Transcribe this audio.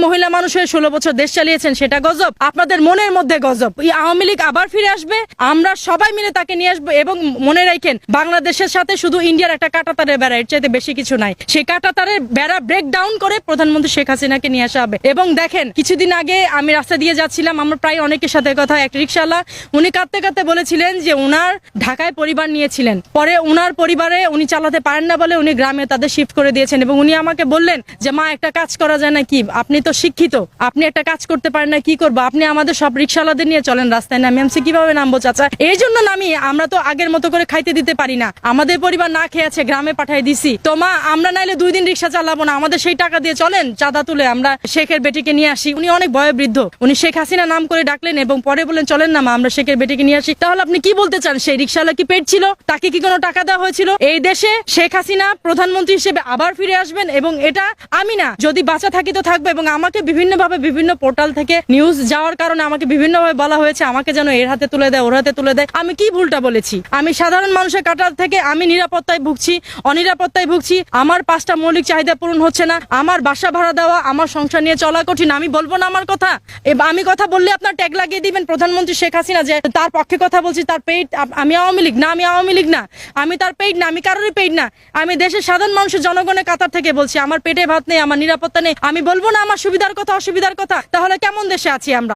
মহিলা মানুষ হয়ে 16 বছর দেশ চালিয়েছেন সেটা গজব, আপনাদের মনের মধ্যে গজব। এই আওয়ামী লীগ আবার ফিরে আসবে, আমরা সবাই মিলে তাকে নিয়ে আসবো। এবং মনে রাখেন, বাংলাদেশের সাথে শুধু ইন্ডিয়ার একটা কাঁটাতারের বেড়া, এর চাইতে বেশি কিছু নাই। সেই কাঁটাতারের বেড়া ব্রেক ডাউন করে প্রধানমন্ত্রী শেখ হাসিনাকে নিয়ে আসা হবে। এবং দেখেন, কিছুদিন আগে আমি রাস্তা দিয়ে যাচ্ছিলাম, আমরা প্রায় অনেকের সাথে কথা, এক রিক্সাওয়ালা উনি কাঁদতে কাঁদতে বলেছিলেন যে উনার ঢাকায় পরিবার নিয়েছিলেন, পরে উনার পরিবারে উনি চালাতে পারেন না বলে উনি গ্রামে তাদের শিফট করে দিয়েছেন। এবং উনি আমাকে বললেন যে মা, একটা কাজ করা যায় না কি? আপনি তো শিক্ষিত, আপনি একটা কাজ করতে পারেন না, কি করবো? আপনি আমাদের সব রিক্সাওয়ালাদের নিয়ে চলেন রাস্তায় নামি। আমি কিভাবে নামবো চাচা? এই জন্য নামি, আমরা তো আগের মতো করে খাইতে দিতে পারি না, আমাদের পরিবার না খেয়ে আছে, গ্রামে পাঠাই দিছি। তো মা, আমরা নাইলে 2 দিন রিক্সা চালাবো না, আমাদের সেই টাকা দিয়ে চলেন, চাঁদা তুলে আমরা শেখের বেটিকে নিয়ে আসি। উনি অনেক বয়োবৃদ্ধ, উনি শেখ হাসিনা নাম করে ডাকলেন এবং পরে বললেন চলেন না মা, আমরা শেখের বেটিকে নিয়ে আসি। তাহলে আপনি কি বলতে চান? সেই রিক্সাওয়ালা কি পেট ছিল? তাকে কি কোনো টাকা দেওয়া হয়েছিল? এই দেশে শেখ হাসিনা প্রধানমন্ত্রী হিসেবে আবার ফিরে আসবেন, এবং এটা আমি না, যদি বাঁচা থাকি তো থাকবো। এবং আমাকে বিভিন্নভাবে বিভিন্ন পোর্টাল থেকে নিউজ যাওয়ার কারণে আমাকে বিভিন্নভাবে বলা হয়েছে আমাকে যেন এর হাতে তুলে দেয়, ওর হাতে তুলে দেয়। আমি কি ভুলটা বলেছি? আমি সাধারণ মানুষের কাটার থেকে আমি নিরাপত্তায় ভুগছি, অনিরাপত্তায় ভুগছি, আমার 5টা মৌলিক চাহিদা পূরণ হচ্ছে না, আমার বাসা ভাড়া দেওয়া, আমার সংসার নিয়ে চলা কঠিন। আমি বলবো না আমার কথা? আমি কথা বললে আপনার ট্যাগ লাগিয়ে দিবেন প্রধানমন্ত্রী শেখ হাসিনা, যে তার পক্ষে কথা বলছি, তার পেইড। আমি আওয়ামী লীগ না, আমি আওয়ামী লীগ না, আমি তার পেইড না, আমি কারোরই পেইড না। আমি দেশের সাধারণ মানুষের জনগণের কাতার থেকে বলছি, আমার পেটে ভাত নেই, আমার নিরাপত্তা নেই। আমি বলবো না আমার সুবিধার কথা, অসুবিধার কথা? তাহলে কেমন দেশে আছি আমরা?